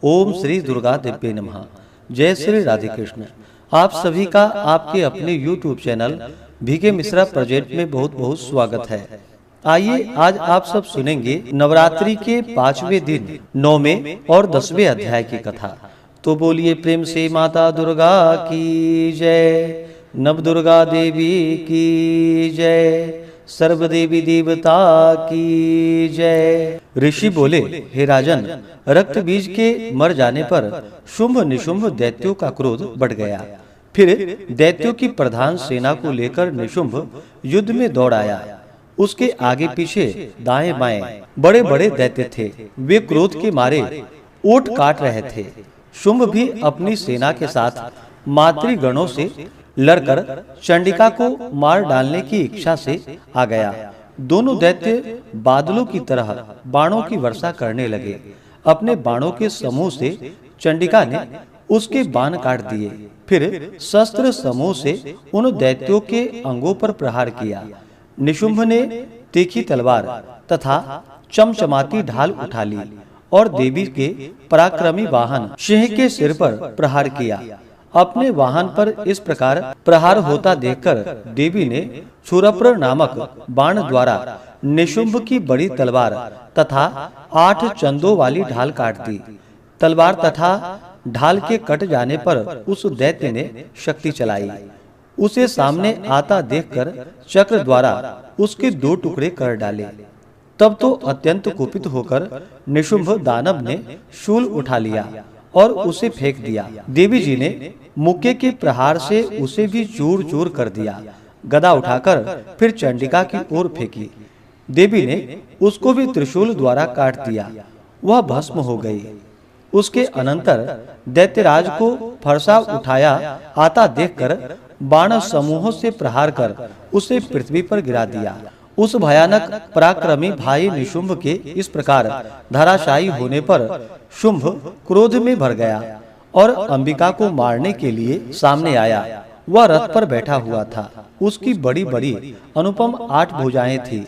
ओम श्री दुर्गा देवी नमः। जय श्री राधे कृष्ण। आप सभी का आपके अपने YouTube channel V K Mishra project में बहुत बहुत स्वागत है। आइए आज आप सब सुनेंगे नवरात्रि के 5वें दिन 9वें और 10वें अध्याय की कथा। तो बोलिए प्रेम से माता दुर्गा की जय, नव दुर्गा देवी की जय, सर्व देवी देवता की जय। ऋषि बोले, हे राजन, रक्त बीज के मर जाने पर शुंभ निशुंभ दैत्यों का क्रोध बढ़ गया। फिर दैत्यों की प्रधान सेना को लेकर निशुंभ युद्ध में दौड़ आया। उसके आगे पीछे दाएं बाएं बड़े बड़े दैत्य थे। वे क्रोध के मारे ओट काट रहे थे। शुंभ भी अपनी सेना के साथ मातृगणों से लड़कर चंडिका को मार डालने की इच्छा से आ गया। दोनों दैत्य बादलों की तरह बाणों की वर्षा करने लगे। अपने बाणों के समूह से चंडिका ने उसके बाण काट दिए। फिर शस्त्र समूह से उन दैत्यों के अंगों पर प्रहार किया। निशुंभ ने तीखी तलवार तथा चमचमाती ढाल उठा ली और देवी के पराक्रमी वाहन सिंह के सिर पर प्रहार किया। अपने वाहन पर इस प्रकार प्रहार होता देखकर देवी ने क्षुरप्र नामक बाण द्वारा निशुंभ की बड़ी तलवार तथा 8 चंदों वाली ढाल काट दी। तलवार तथा ढाल के कट जाने पर उस दैत्य ने शक्ति चलाई। उसे सामने आता देखकर चक्र द्वारा उसके 2 टुकड़े कर डाले। तब तो अत्यंत कुपित होकर निशुंभ दानव ने शूल उठा लिया और उसे फेंक दिया। देवी जी ने मुक्के के प्रहार से उसे भी चूर चूर कर दिया। गदा उठाकर फिर चंडिका की ओर फेंकी। देवी ने उसको भी त्रिशूल द्वारा काट दिया। वह भस्म हो गई। उसके अनंतर दैत्यराज को फरसा उठाया आता देखकर बाण समूहों से प्रहार कर उसे पृथ्वी पर गिरा दिया। उस भयानक पराक्रमी भाई निशुंभ के इस प्रकार धराशायी होने पर शुंभ क्रोध में भर गया और अंबिका को मारने के लिए सामने आया। वह रथ पर बैठा हुआ था। उसकी बड़ी बड़ी अनुपम 8 भुजाएं थी।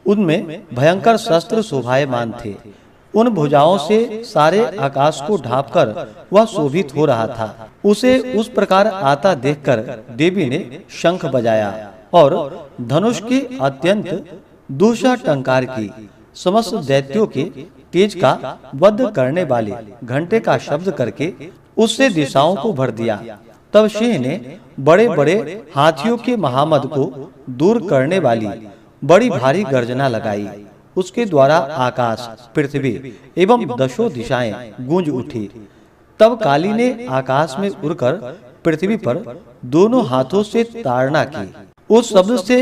उनमें भयंकर शस्त्र शोभायमान थे। उन भुजाओं से सारे आकाश को ढांपकर वह शोभित हो रहा था। उसे उस प्रकार आता देखकर देवी ने शंख बजाया और धनुष की अत्यंत दूषा टंकार की। समस्त दैत्यों के तेज का वध करने वाले घंटे का शब्द करके उससे दिशाओं को भर दिया। तब सिंह ने बड़े बड़े हाथियों के महामद को दूर करने वाली बड़ी भारी गर्जना लगाई। उसके द्वारा आकाश, पृथ्वी एवं 10 दिशाएं गूंज उठी। तब काली ने आकाश में उड़कर पृथ्वी पर दोनों हाथों से ताड़ना की। उस शब्द से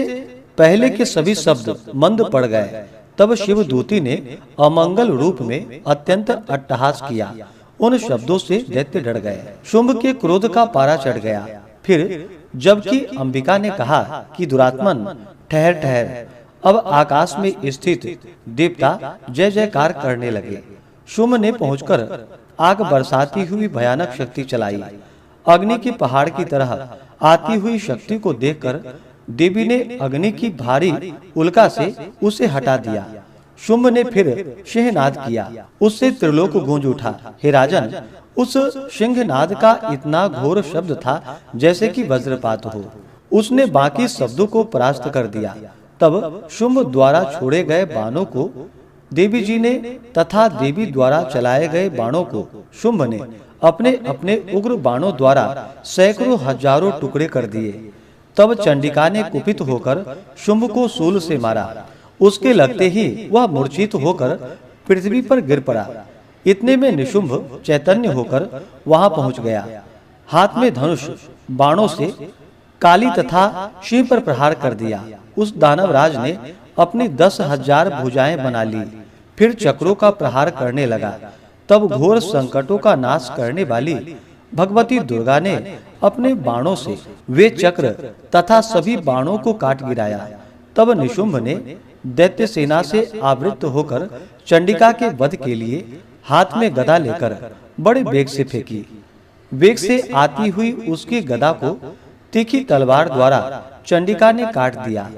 पहले के सभी शब्द मंद पड़ गए। तब शिवदूती ने अमंगल रूप में अत्यंत अट्टहास किया। उन शब्दों से दैत्य डर गए। शुंभ के क्रोध का पारा चढ़ गया। फिर जबकि अंबिका ने कहा कि दुरात्मन ठहर ठहर, अब आकाश में स्थित देवता जय जयकार करने लगे। शुंभ ने पहुंचकर आग बरसाती हुई भयानक शक्ति चलाई। अग्नि के पहाड़ की तरह आती हुई शक्ति को देखकर देवी ने अग्नि की भारी उल्का से उसे हटा दिया। शुंभ ने फिर सिंहनाद किया। उससे त्रिलोक गूंज उठा। हे राजन, उस सिंहनाद का इतना घोर शब्द था जैसे कि वज्रपात हो। उसने बाकी शब्दों को परास्त कर दिया। तब शुंभ द्वारा छोड़े गए बाणों को देवी जी ने तथा देवी द्वारा चलाए गए बाणों को शुंभ ने अपने अपने उग्र बाणों द्वारा सैकड़ों हजारों टुकड़े कर दिए। तब चंडिका ने कुपित होकर शुंभ को शूल से मारा। उसके लगते ही वह मूर्छित होकर पृथ्वी पर गिर पड़ा। इतने में निशुंभ चैतन्य होकर वहां पहुंच गया। हाथ में धनुष बाणों से काली तथा सिंह पर प्रहार कर दिया। उस दानवराज ने अपनी 10,000 भुजाएं बना ली। फिर चक्रों का प्रहार करने लगा। तब घोर संकटों का नाश करने वाली भगवती दुर्गा ने अपने बाणों से वे चक्र तथा सभी बाणों को काट गिराया। तब निशुंभ ने दैत्य सेना से आवृत्त होकर चंडिका के वध के लिए हाथ में गदा लेकर बड़े वेग से फेंकी। वेग से आती हुई उसकी गदा को तीखी तलवार द्वारा चंडिका ने काट दिया।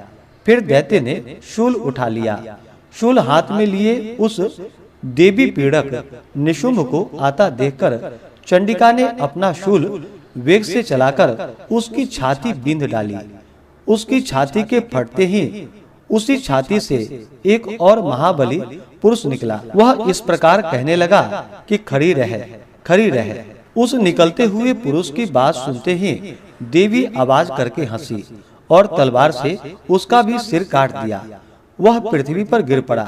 फिर दैत्य ने शूल उठा लिया। शूल हाथ में लिए उस देवी पीड़क निशुंभ को आता देखकर चंडिका ने अपना शूल वेग से चलाकर उसकी छाती बींध डाली। उसकी छाती के फटते ही उसी छाती से एक और महाबली पुरुष निकला। वह इस प्रकार कहने लगा कि खड़ी रह, खड़ी रह। उस निकलते हुए पुरुष की बात सुनते ही देवी आवाज करके हंसी और तलवार से उसका भी सिर काट दिया। वह पृथ्वी पर गिर पड़ा।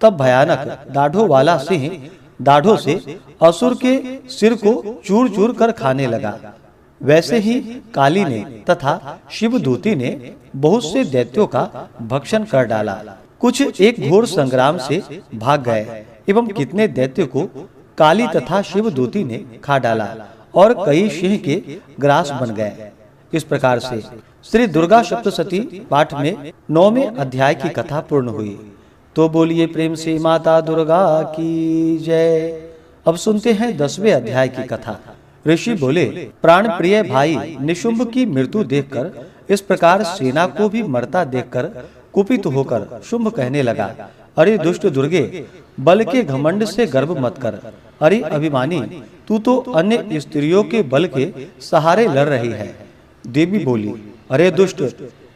तब भयानक दाढ़ों वाला सिंह दाढ़ों से असुर के सिर को चूर चूर कर खाने लगा। वैसे ही काली ने तथा शिवदूती ने बहुत से दैत्यों का भक्षण कर डाला। कुछ एक घोर संग्राम से भाग गए एवं कितने दैत्य को काली तथा शिवदूती ने खा डाला और कई सिंह के ग्रास बन गए। इस प्रकार से श्री दुर्गा सप्तशती पाठ में 9वें अध्याय की कथा पूर्ण हुई। तो बोलिए प्रेम से माता दुर्गा की जय। अब सुनते हैं 10वें अध्याय की कथा। ऋषि बोले, प्राण प्रिय भाई निशुंभ की मृत्यु देखकर इस प्रकार सेना को भी मरता देखकर कुपित होकर शुंभ कहने लगा, अरे दुष्ट दुर्गे, बल के घमंड से गर्व मत कर। अरे अभिमानी, तू तो अन्य स्त्रियों के बल के सहारे लड़ रही है। देवी बोली, अरे दुष्ट,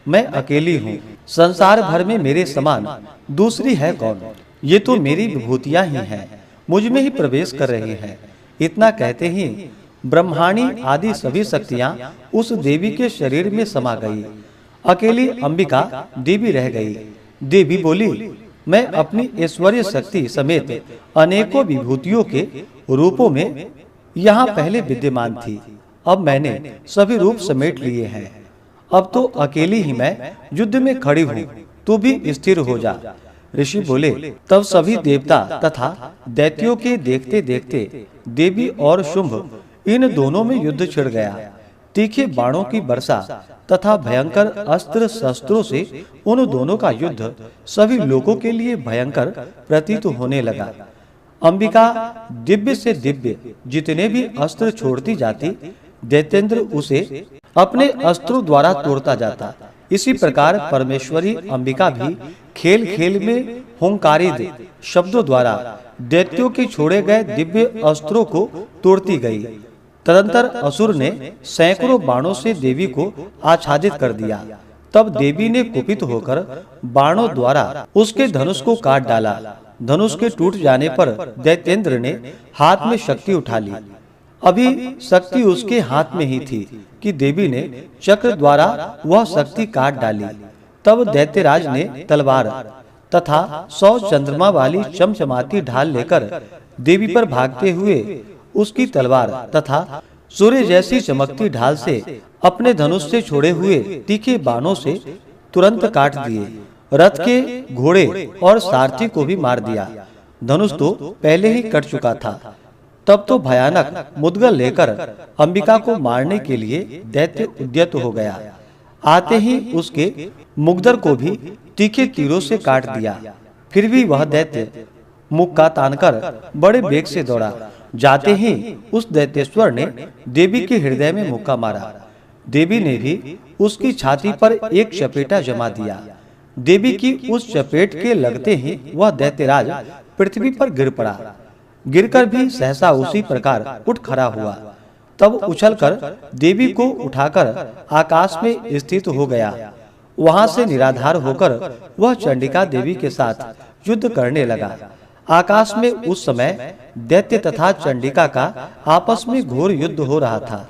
मैं अकेली हूँ। संसार भर में मेरे समान दूसरी है कौन? ये तो मेरी विभूतियां ही हैं, मुझ में ही प्रवेश कर रही हैं। इतना कहते ही ब्रह्माणी आदि सभी शक्तियां उस देवी के शरीर में समा गई। अकेली अंबिका देवी रह गई। देवी बोली, मैं अपनी ऐश्वर्य शक्ति समेत अनेकों विभूतियों के रूपों में यहाँ पहले विद्यमान थी। अब मैंने सभी रूप समेट लिए हैं। अब तो अकेली ही मैं युद्ध में खड़ी हूँ, तू भी स्थिर हो जा। ऋषि बोले, तब सभी देवता तथा दैत्यों के देखते देखते देवी और शुंभ इन दोनों में युद्ध छिड़ गया। तीखे बाणों की वर्षा तथा भयंकर अस्त्र शस्त्रों से उन दोनों का युद्ध सभी लोगों के लिए भयंकर प्रतीत होने लगा। अंबिका दिव्य से दिव्य जितने भी अस्त्र छोड़ती जाती, दैत्येंद्र उसे अपने अस्त्रों द्वारा तोड़ता जाता। इसी प्रकार परमेश्वरी अंबिका भी खेल खेल में हुंकारित शब्दों द्वारा दैत्यों के छोड़े गए दिव्य अस्त्रों को तोड़ती गई। तदंतर असुर ने सैकड़ों बाणों से देवी को आच्छादित कर दिया। तब देवी ने कुपित होकर बाणों द्वारा उसके धनुष को काट डाला। धनुष के टूट जाने पर दैत्येंद्र ने हाथ में शक्ति उठा ली। अभी शक्ति उसके हाथ में ही थी कि देवी ने चक्र द्वारा वह शक्ति काट डाली। तब दैत्यराज ने तलवार तथा 100 चंद्रमा वाली चमचमाती ढाल लेकर देवी पर भागते हुए उसकी तलवार तथा सूर्य जैसी चमकती ढाल से अपने धनुष से छोड़े हुए तीखे बाणों से तुरंत काट दिए। रथ के घोड़े और सारथी को भी मार दिया। धनुष तो पहले ही कट चुका था। तब तो भयानक मुद्गल लेकर अंबिका को मारने के लिए दैत्य उद्यत हो गया। आते ही उसके मुग्धर को भी तीखे तीरों से काट दिया। फिर भी वह दैत्य मुख का तानकर बड़े वेग से दौड़ा। जाते ही उस दैत्येश्वर ने देवी के हृदय में मुक्का मारा। देवी ने भी उसकी छाती पर एक चपेटा जमा दिया। देवी की उस चपेट के लगते ही वह दैत्यराज पृथ्वी पर गिर पड़ा। गिरकर भी सहसा उसी प्रकार उठ खड़ा हुआ। तब उछलकर देवी को उठाकर आकाश में स्थित हो गया। वहां से निराधार होकर वह चंडिका देवी के साथ युद्ध करने लगा। आकाश में उस समय दैत्य तथा चंडिका का आपस में घोर युद्ध हो रहा था।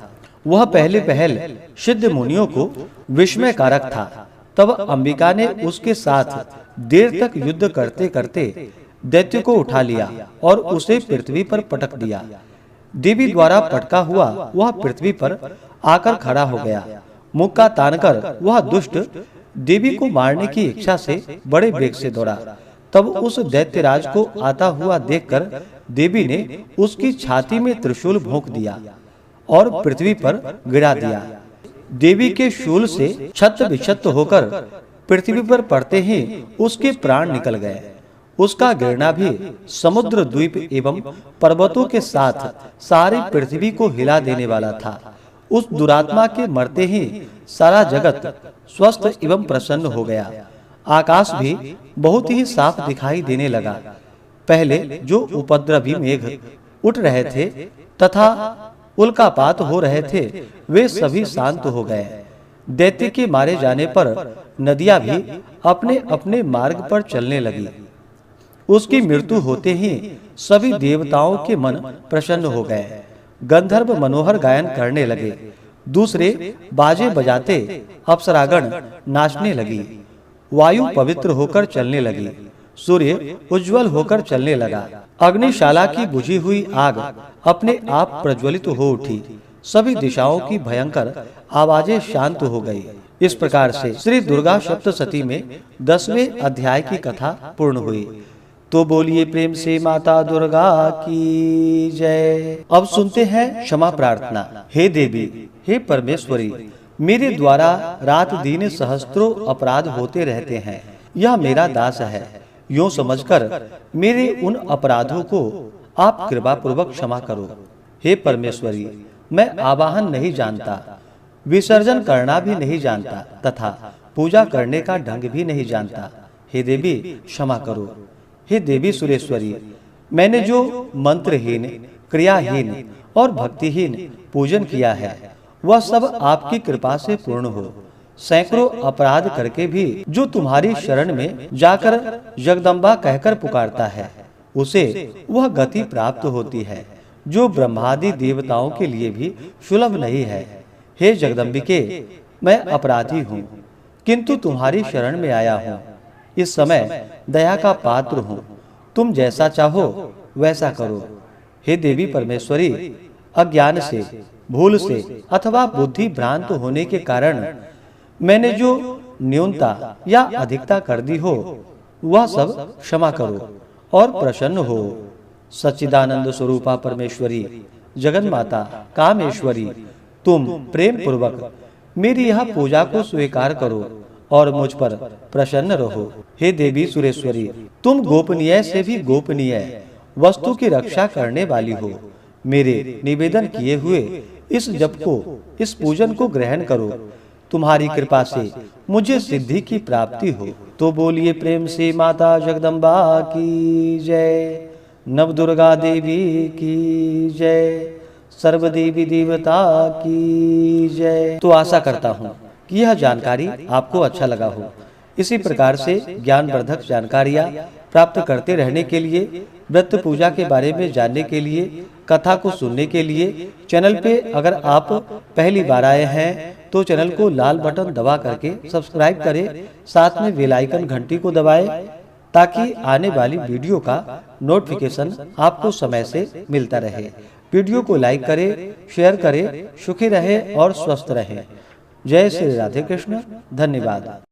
वह पहले पहल सिद्ध मुनियों को विस्मय कारक था। तब अंबिका ने उसके साथ देर तक युद्ध करते करते दैत्य को उठा लिया और उसे पृथ्वी पर पटक दिया। देवी द्वारा पटका हुआ वह पृथ्वी पर आकर खड़ा हो गया। मुख का तानकर वह दुष्ट देवी को मारने की इच्छा से बड़े वेग से दौड़ा। तब उस दैत्यराज को आता हुआ देखकर देवी ने उसकी छाती में त्रिशूल भोंक दिया और पृथ्वी पर गिरा दिया। देवी के शूल से छत विक्षत होकर पृथ्वी पर पड़ते ही उसके प्राण निकल गए। उसका गिरना भी समुद्र द्वीप एवं पर्वतों के साथ सारी पृथ्वी को हिला देने वाला था। उस दुरात्मा के मरते ही सारा जगत स्वस्थ एवं प्रसन्न हो गया। आकाश भी बहुत ही साफ दिखाई देने लगा। पहले जो उपद्रवी मेघ उठ रहे थे तथा उल्कापात हो रहे थे, वे सभी शांत हो गए। दैत्य के मारे जाने पर नदियां भी अपने अपने मार्ग पर चलने लगी। उसकी मृत्यु होते ही सभी देवताओं के मन प्रसन्न हो गए। गंधर्व मनोहर गायन करने लगे, दूसरे बाजे बजाते अप्सरागण नाचने लगी। वायु पवित्र होकर चलने लगी, सूर्य उज्जवल होकर चलने लगा। अग्निशाला की बुझी हुई आग अपने आप प्रज्वलित हो उठी। सभी दिशाओं की भयंकर आवाजें शांत हो गई। इस प्रकार से श्री दुर्गा सप्तशती में 10वें अध्याय की कथा पूर्ण हुई। तो बोलिए प्रेम से माता दुर्गा की जय। अब सुनते हैं क्षमा प्रार्थना। हे देवी, हे परमेश्वरी, मेरे द्वारा रात दिन सहस्त्रों अपराध होते रहते हैं। यह मेरा दास है, यूं समझकर मेरे उन अपराधों को आप कृपा पूर्वक क्षमा करो। हे परमेश्वरी, मैं आवाहन नहीं जानता, विसर्जन करना भी नहीं जानता तथा पूजा करने का ढंग भी नहीं जानता। हे देवी क्षमा करो। हे देवी सुरेश्वरी, मैंने जो मंत्रहीन, क्रियाहीन और भक्तिहीन पूजन किया है, वह सब आपकी कृपा से पूर्ण हो। सैकड़ों अपराध करके भी जो तुम्हारी शरण में जाकर जगदम्बा कहकर पुकारता है, उसे वह गति प्राप्त होती है जो ब्रह्मादि देवताओं के लिए भी सुलभ नहीं है। हे जगदम्बिके, मैं अपराधी हूँ, किंतु तुम्हारी शरण में आया हूँ। इस समय दया का पात्र हूँ, तुम जैसा चाहो वैसा करो। हे देवी परमेश्वरी, अज्ञान से, भूल से अथवा बुद्धि भ्रांत होने के कारण मैंने जो न्यूनता या अधिकता कर दी हो, वह सब क्षमा करो और प्रसन्न हो। सच्चिदानंद स्वरूपा परमेश्वरी, जगन माता कामेश्वरी, तुम प्रेम पूर्वक मेरी यह पूजा को स्वीकार करो और मुझ पर प्रसन्न रहो। हे देवी सुरेश्वरी, तुम गोपनीय से भी गोपनीय वस्तु की रक्षा करने वाली हो। मेरे निवेदन किए हुए इस जप को, इस पूजन को ग्रहण करो। तुम्हारी कृपा से मुझे सिद्धि की प्राप्ति हो। तो बोलिए प्रेम से माता जगदम्बा की जय, नव दुर्गा देवी की जय, सर्व देवी देवता की जय। तो आशा करता हूँ कि यह जानकारी आपको अच्छा लगा हो। इसी प्रकार से ज्ञानवर्धक जानकारियाँ प्राप्त करते रहने के लिए, व्रत पूजा के बारे में जानने के लिए, कथा को सुनने के लिए चैनल पे अगर आप पहली बार आए हैं तो चैनल को लाल बटन दबा करके सब्सक्राइब करें, साथ में बेल आइकन घंटी को दबाएं ताकि आने वाली वीडियो का नोटिफिकेशन आपको समय से मिलता रहे। वीडियो को लाइक करें, शेयर करें। सुखी रहे और स्वस्थ रहे। जय श्री राधे कृष्ण। धन्यवाद।